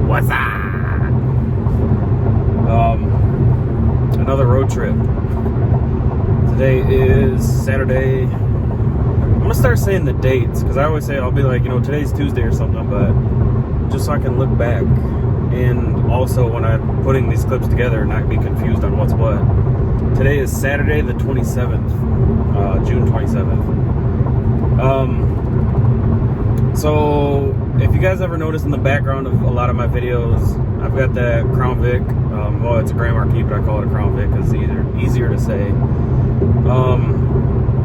What's up? Another road trip. Today is Saturday. I'm gonna start saying the dates because I always say I'll be like, today's Tuesday or something, but just so I can look back and also when I'm putting these clips together, not be confused on what's what. Today is Saturday the 27th, June 27th. So if you guys ever notice in the background of a lot of my videos, I've got that Crown Vic. Well, it's a Grand Marquis, but I call it a Crown Vic because it's easier to say.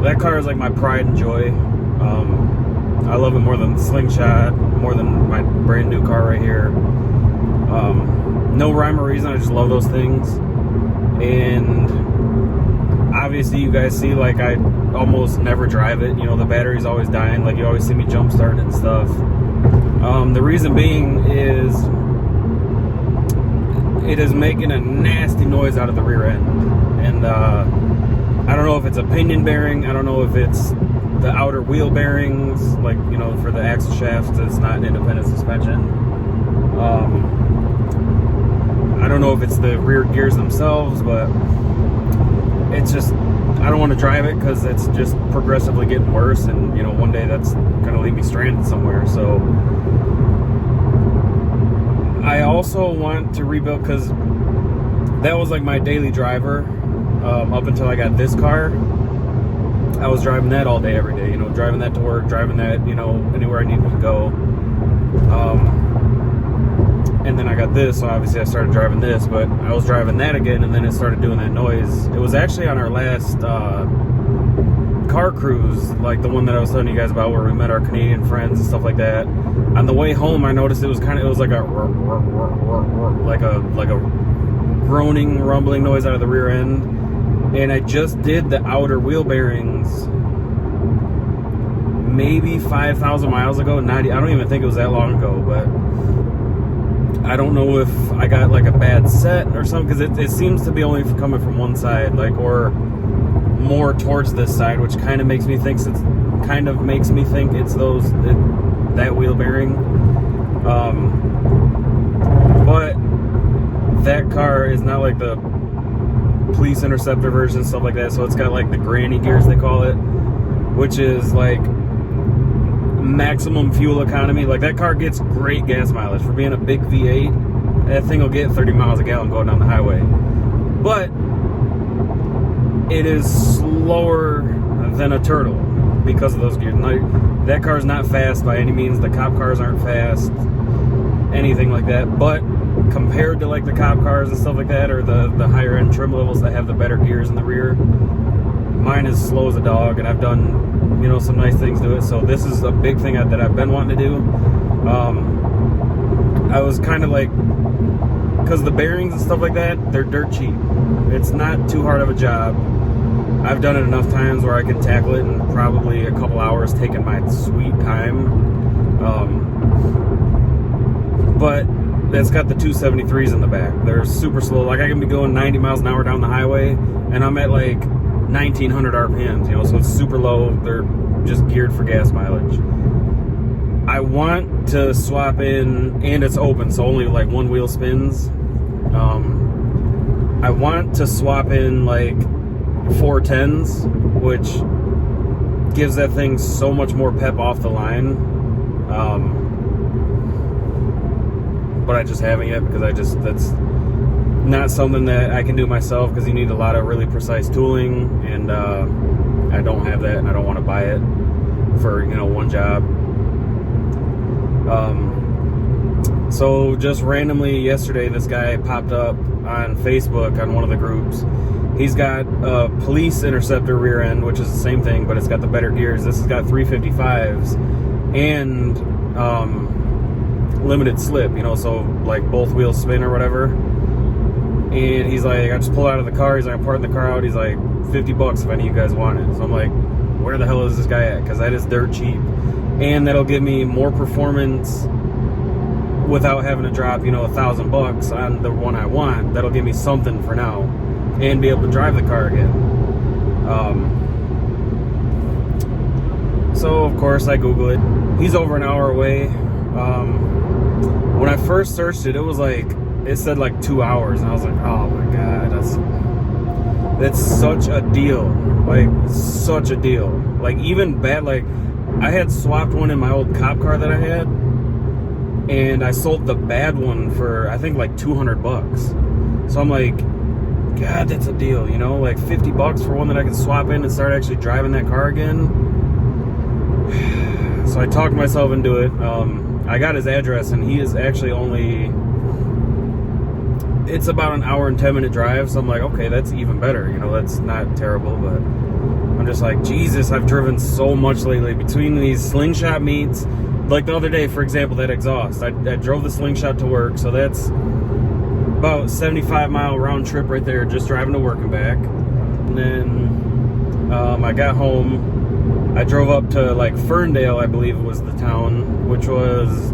That car is like my pride and joy. I love it more than the Slingshot, more than my brand new car right here. No rhyme or reason, I just love those things. And obviously you guys see, like, I almost never drive it. The battery's always dying. Like, you always see me jump starting and stuff. The reason being is it is making a nasty noise out of the rear end. And I don't know if it's a pinion bearing. I don't know if it's the outer wheel bearings, like, for the axle shafts. It's not an independent suspension. I don't know if it's the rear gears themselves, but it's just, I don't want to drive it because it's just progressively getting worse, and one day that's gonna leave me stranded somewhere. So I also want to rebuild, because that was like my daily driver up until I got this car. I was driving that all day, every day, driving that to work, driving that, anywhere I needed to go. And then I got this, so obviously I started driving this, but I was driving that again, and then it started doing that noise. It was actually on our last car cruise, like the one that I was telling you guys about, where we met our Canadian friends and stuff like that. On the way home, I noticed it was like a groaning, rumbling noise out of the rear end. And I just did the outer wheel bearings maybe 5,000 miles ago. I don't even think it was that long ago, but I don't know if I got like a bad set or something, because it seems to be only coming from one side, like, or more towards this side, which kind of makes me think it's that wheel bearing. But that car is not like the police interceptor version, stuff like that, so it's got like the granny gears, they call it, which is like maximum fuel economy. Like, that car gets great gas mileage for being a big V8. That thing will get 30 miles a gallon going down the highway, but it is slower than a turtle because of those gears. Like, that car is not fast by any means. The cop cars aren't fast, anything like that, but compared to like the cop cars and stuff like that, or the higher end trim levels that have the better gears in the rear, mine is slow as a dog, and I've done some nice things to it. So this is a big thing that I've been wanting to do. I was kind of like, because the bearings and stuff like that, they're dirt cheap. It's not too hard of a job. I've done it enough times where I can tackle it in probably a couple hours, taking my sweet time. But it's got the 273s in the back. They're super slow. Like, I can be going 90 miles an hour down the highway, and I'm at like 1900 RPMs, so it's super low. They're just geared for gas mileage. I want to swap in, and it's open, so only like one wheel spins. I want to swap in like 410s, which gives that thing so much more pep off the line. But I just haven't yet, because that's not something that I can do myself, because you need a lot of really precise tooling, and I don't have that, and I don't want to buy it for one job. So just randomly yesterday, this guy popped up on Facebook on one of the groups. He's got a police interceptor rear end, which is the same thing, but it's got the better gears. This has got 355s and limited slip, so like both wheels spin or whatever. And he's like, I just pulled out of the car. He's like, I'm parking the car out. He's like, $50 if any of you guys want it. So I'm like, where the hell is this guy at? Because that is dirt cheap, and that'll give me more performance without having to drop, $1,000 on the one I want. That'll give me something for now, and be able to drive the car again. So of course I Google it. He's over an hour away. When I first searched it, it was like, it said like 2 hours, and I was like, oh my god, that's such a deal. Like, such a deal. Like, even bad, like, I had swapped one in my old cop car that I had, and I sold the bad one for, I think, like $200. So I'm like, God, that's a deal, you know? Like, $50 for one that I can swap in and start actually driving that car again. So I talked myself into it. I got his address, and he is actually only, it's about an hour and 10-minute drive. So I'm like, okay, that's even better. You know, that's not terrible, but I'm just like, Jesus, I've driven so much lately between these slingshot meets. Like the other day, for example, that exhaust. I drove the slingshot to work, so that's about 75-mile round trip right there, just driving to work and back. And then I got home. I drove up to like Ferndale, I believe it was the town, which was,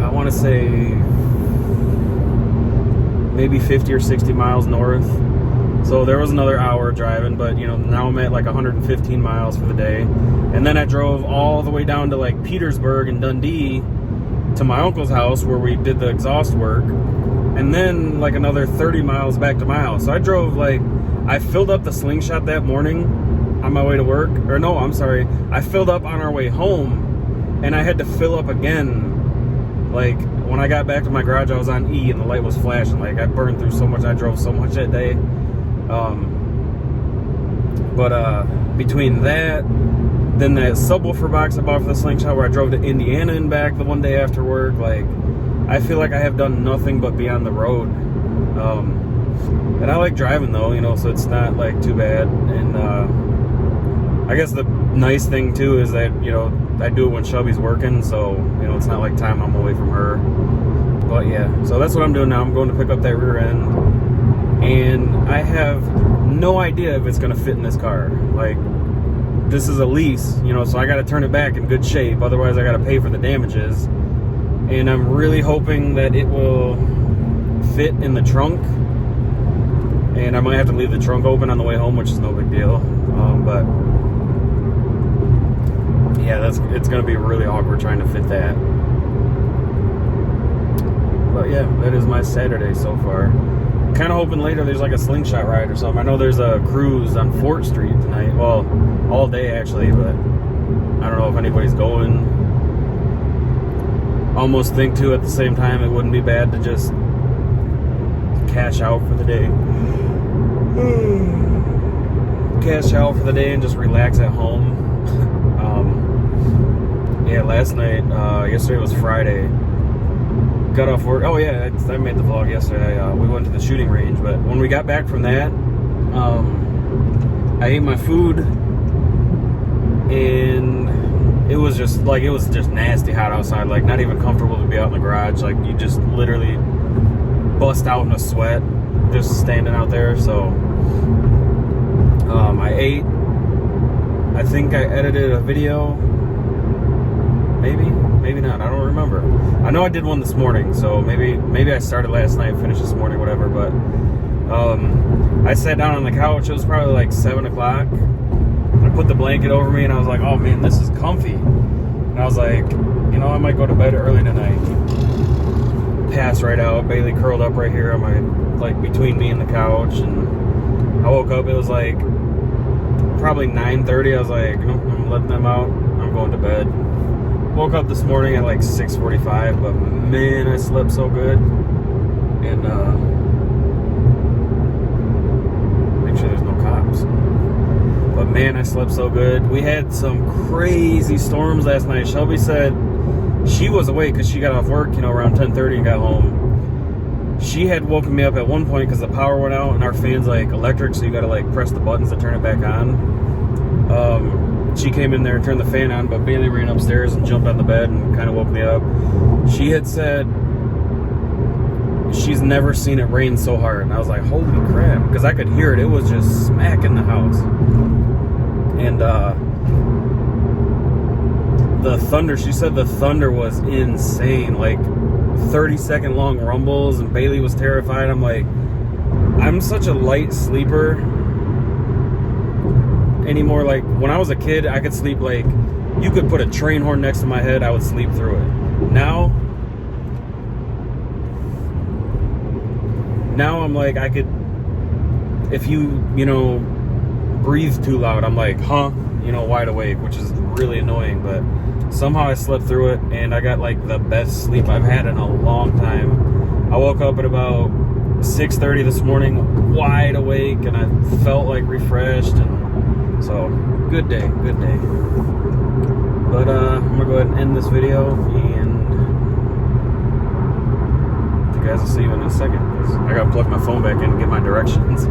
I want to say maybe 50 or 60 miles north. So there was another hour driving, but you know, now I'm at like 115 miles for the day. And then I drove all the way down to like Petersburg and Dundee to my uncle's house where we did the exhaust work. And then like another 30 miles back to my house. So I drove like, I filled up the slingshot that morning on my way to work. Or no, I'm sorry. I filled up on our way home, and I had to fill up again. Like, when I got back to my garage, I was on E and the light was flashing. Like, I burned through so much. I drove so much that day. Between that, then that subwoofer box I bought for the slingshot where I drove to Indiana and back the one day after work, like, I feel like I have done nothing but be on the road. And I like driving though, you know, so it's not like too bad. And I guess the nice thing too is that, you know, I do it when Shelby's working, so, you know, it's not like time I'm away from her. But yeah, so that's what I'm doing now. I'm going to pick up that rear end, and I have no idea if it's going to fit in this car. Like, this is a lease, you know, so I got to turn it back in good shape. Otherwise, I got to pay for the damages. And I'm really hoping that it will fit in the trunk. And I might have to leave the trunk open on the way home, which is no big deal. But yeah, it's going to be really awkward trying to fit that. But yeah, that is my Saturday so far. Kind of hoping later there's like a slingshot ride or something. I know there's a cruise on 4th Street tonight. Well, all day actually, but I don't know if anybody's going. Almost think too at the same time it wouldn't be bad to just cash out for the day. Cash out for the day and just relax at home. Yeah, last night, yesterday was Friday. Got off work. Oh yeah, I made the vlog yesterday. We went to the shooting range, but when we got back from that, I ate my food, and it was just nasty hot outside. Like, not even comfortable to be out in the garage. Like, you just literally bust out in a sweat just standing out there. So I ate. I think I edited a video. Maybe not. I don't remember. I know I did one this morning, so maybe I started last night, finished this morning, whatever. But I sat down on the couch. It was probably like 7 o'clock. I put the blanket over me, and I was like, oh man, this is comfy. And I was like, you know, I might go to bed early tonight. Pass right out. Bailey curled up right here on my, like, between me and the couch, and I woke up. It was like probably 9:30. I was like, nope, I'm letting them out. I'm going to bed. Woke up this morning at like 6:45, but man, I slept so good. And make sure there's no cops. But man, I slept so good. We had some crazy storms last night. Shelby said she was awake because she got off work, you know, around 10:30 and got home. She had woken me up at one point because the power went out, and our fan's like electric, so you got to like press the buttons to turn it back on. She came in there and turned the fan on, but Bailey ran upstairs and jumped on the bed and kind of woke me up. She had said she's never seen it rain so hard, and I was like, holy crap, because I could hear it. It was just smacking the house. And the thunder, she said the thunder was insane, like 30-second long rumbles, and Bailey was terrified. I'm like, I'm such a light sleeper anymore. Like, when I was a kid, I could sleep like you could put a train horn next to my head, I would sleep through it. Now I'm like, I could, if you know, breathe too loud, I'm like, huh, you know, wide awake, which is really annoying, but somehow I slept through it, and I got like the best sleep I've had in a long time. I woke up at about 6:30 this morning, wide awake, and I felt like refreshed, and so good day. But I'm gonna go ahead and end this video, and you guys will see you in a second, 'cause I gotta plug my phone back in and get my directions.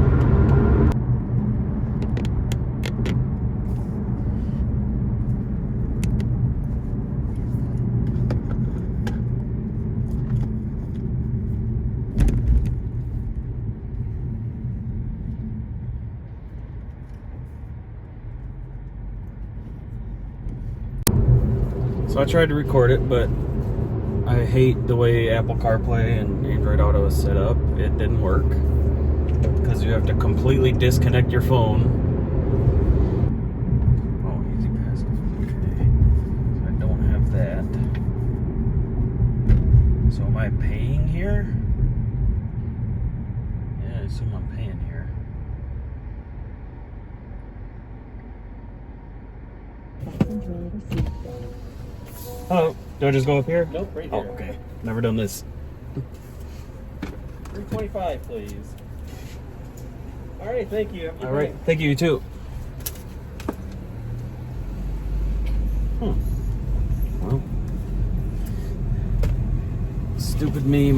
So I tried to record it, but I hate the way Apple CarPlay and Android Auto is set up. It didn't work because you have to completely disconnect your phone. Oh, easy passive. Okay. So I don't have that. So am I paying here? Yeah, I assume I'm paying here. Hello. Do I just go up here? Nope, right Oh, there. okay. Never done this. 325, please. All right, thank you. All right. Thank you, you too. Well, stupid me,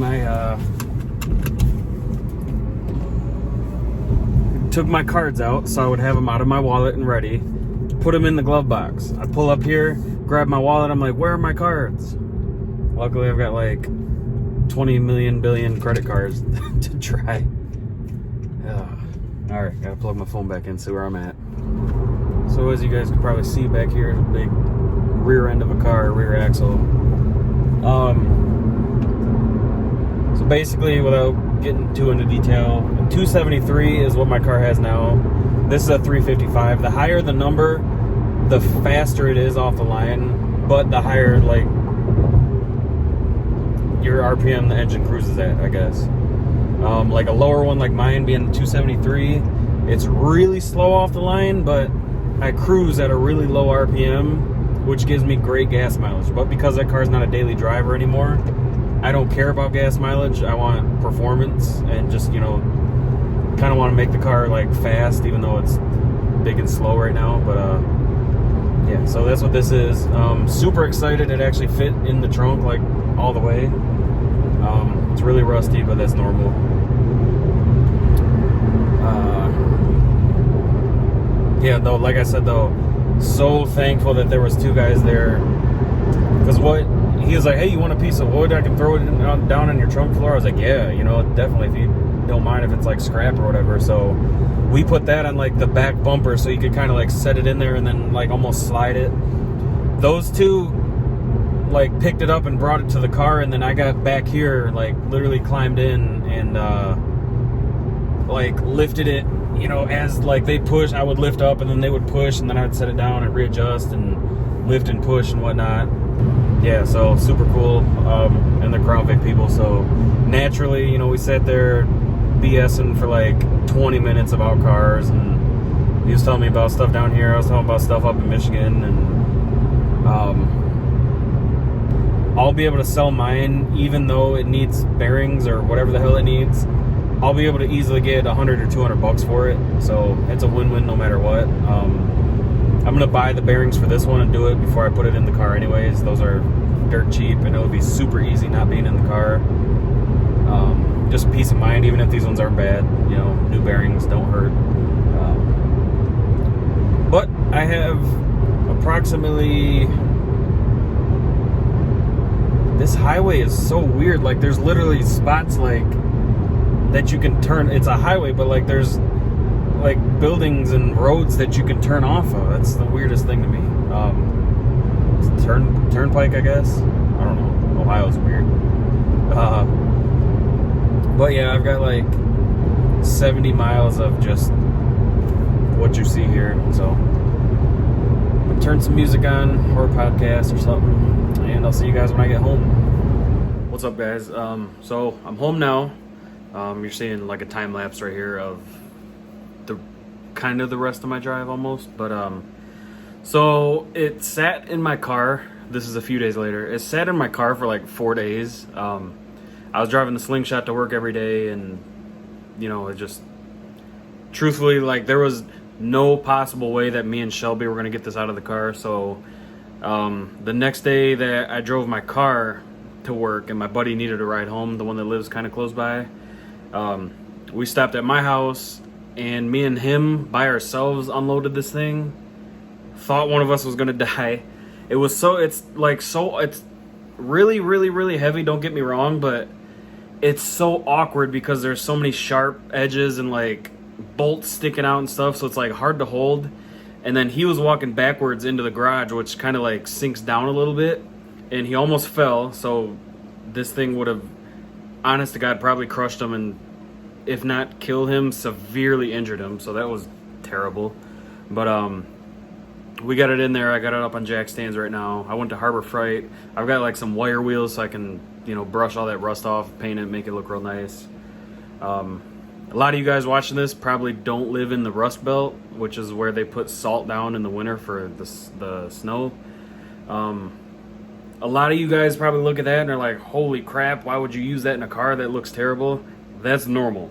took my cards out so I would have them out of my wallet and ready. Put them in the glove box. I pull up here, grab my wallet. I'm like, where are my cards? Luckily, I've got like 20 million billion credit cards to try. All right, gotta plug my phone back in, see where I'm at. So as you guys can probably see back here, the big rear end of a car, rear axle. So basically, without getting too into detail, 273 is what my car has now. This is a 355. The higher the number, the faster it is off the line, but the higher like your RPM the engine cruises at, I guess. Like a lower one like mine being the 273, it's really slow off the line, but I cruise at a really low RPM, which gives me great gas mileage. But because that car's not a daily driver anymore, I don't care about gas mileage. I want performance and just, you know, kind of want to make the car like fast, even though it's big and slow right now. But yeah, so that's what this is. Super excited it actually fit in the trunk like all the way. It's really rusty, but that's normal. Yeah, though, like I said, though, so thankful that there was two guys there, because what he was like, hey, you want a piece of wood? I can throw it down on your trunk floor. I was like, yeah, you know, definitely, if you don't mind if it's like scrap or whatever. So we put that on like the back bumper so you could kind of like set it in there and then like almost slide it. Those two like picked it up and brought it to the car, and then I got back here, like literally climbed in and like lifted it, you know, as like they push, I would lift up and then they would push, and then I would set it down and readjust and lift and push and whatnot. Yeah, so super cool. And they're Crown Vic people, so naturally, you know, we sat there BSing for like 20 minutes about cars, and he was telling me about stuff down here, I was talking about stuff up in Michigan, and I'll be able to sell mine even though it needs bearings or whatever the hell it needs. I'll be able to easily get 100 or 200 bucks for it, so it's a win-win no matter what. I'm gonna buy the bearings for this one and do it before I put it in the car anyways. Those are dirt cheap, and it'll be super easy not being in the car. Just peace of mind, even if these ones aren't bad, you know, new bearings don't hurt. But I have approximately, this highway is so weird, like there's literally spots like that you can turn, it's a highway, but like there's like buildings and roads that you can turn off of. That's the weirdest thing to me. Turnpike, I guess. I don't know. Ohio's weird. But yeah, I've got like 70 miles of just what you see here. So turn some music on or a podcast or something, and I'll see you guys when I get home. What's up, guys? So I'm home now. You're seeing like a time lapse right here of the kind of the rest of my drive almost, but so it sat in my car. This is a few days later. It sat in my car for like 4 days. I was driving the Slingshot to work every day, and you know, it just truthfully, like, there was no possible way that me and Shelby were gonna get this out of the car. So the next day that I drove my car to work and my buddy needed a ride home, the one that lives kind of close by, we stopped at my house, and me and him by ourselves unloaded this thing. Thought one of us was gonna die. It's really, really, really heavy, don't get me wrong, but it's so awkward because there's so many sharp edges and like bolts sticking out and stuff, so it's like hard to hold. And then he was walking backwards into the garage, which kind of like sinks down a little bit, and he almost fell. So this thing would have, honest to God, probably crushed him, and if not kill him, severely injured him. So that was terrible. But we got it in there. I got it up on jack stands right now. I went to Harbor Freight. I've got like some wire wheels so I can, you know, brush all that rust off, paint it, make it look real nice. A lot of you guys watching this probably don't live in the Rust Belt, which is where they put salt down in the winter for the snow. A lot of you guys probably look at that and are like, holy crap, why would you use that in a car that looks terrible? That's normal.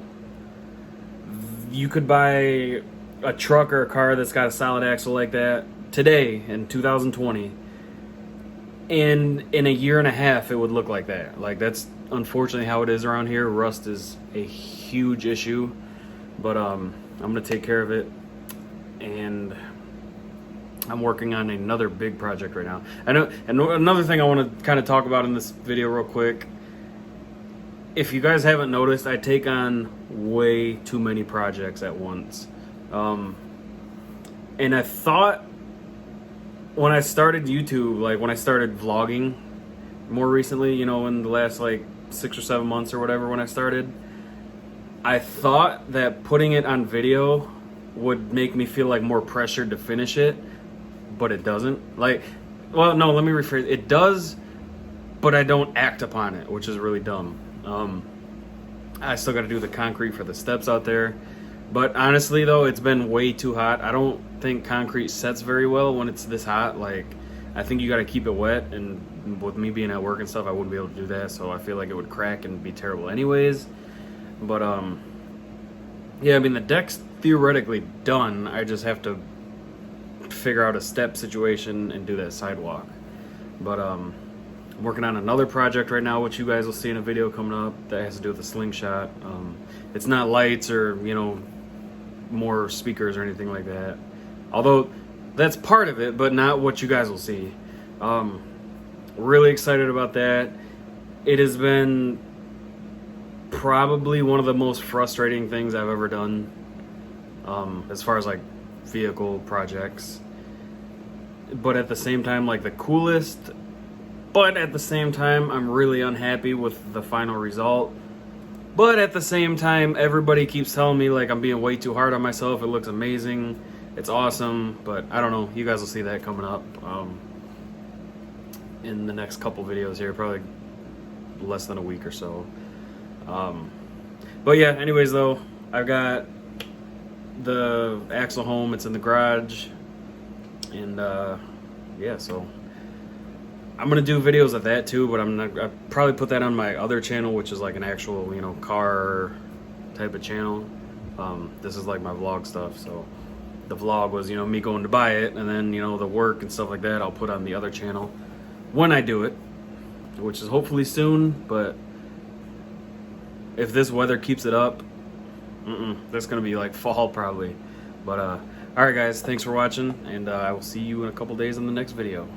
You could buy a truck or a car that's got a solid axle like that today in 2020, and in a year and a half it would look like that. Like, that's unfortunately how it is around here. Rust is a huge issue, but I'm gonna take care of it, and I'm working on another big project right now. I know, and another thing I want to kind of talk about in this video real quick. If you guys haven't noticed, I take on way too many projects at once. And I thought when I started YouTube, like when I started vlogging more recently, you know, in the last like 6 or 7 months or whatever, when I started, I thought that putting it on video would make me feel like more pressured to finish it, but it doesn't. Like, well, no, let me rephrase. It does, but I don't act upon it, which is really dumb. I still got to do the concrete for the steps out there. But honestly, though, it's been way too hot. I don't think concrete sets very well when it's this hot. Like, I think you got to keep it wet, and with me being at work and stuff, I wouldn't be able to do that, so I feel like it would crack and be terrible anyways. But yeah, I mean, the deck's theoretically done. I just have to figure out a step situation and do that sidewalk. But I'm working on another project right now, which you guys will see in a video coming up, that has to do with the Slingshot. It's not lights or, you know, more speakers or anything like that, although that's part of it, but not what you guys will see. Really excited about that. It has been probably one of the most frustrating things I've ever done, as far as like vehicle projects, but at the same time, like, the coolest. But at the same time, I'm really unhappy with the final result. But at the same time, everybody keeps telling me like I'm being way too hard on myself. It looks amazing. It's awesome. But I don't know. You guys will see that coming up in the next couple videos here. Probably less than a week or so. But yeah, anyways, though, I've got the axle home. It's in the garage. And yeah, so I'm gonna do videos of that too, but I'll probably put that on my other channel, which is like an actual, you know, car type of channel. This is like my vlog stuff, so the vlog was, you know, me going to buy it, and then, you know, the work and stuff like that I'll put on the other channel when I do it, which is hopefully soon. But if this weather keeps it up, that's gonna be like fall probably. But all right, guys, thanks for watching, and I will see you in a couple days in the next video.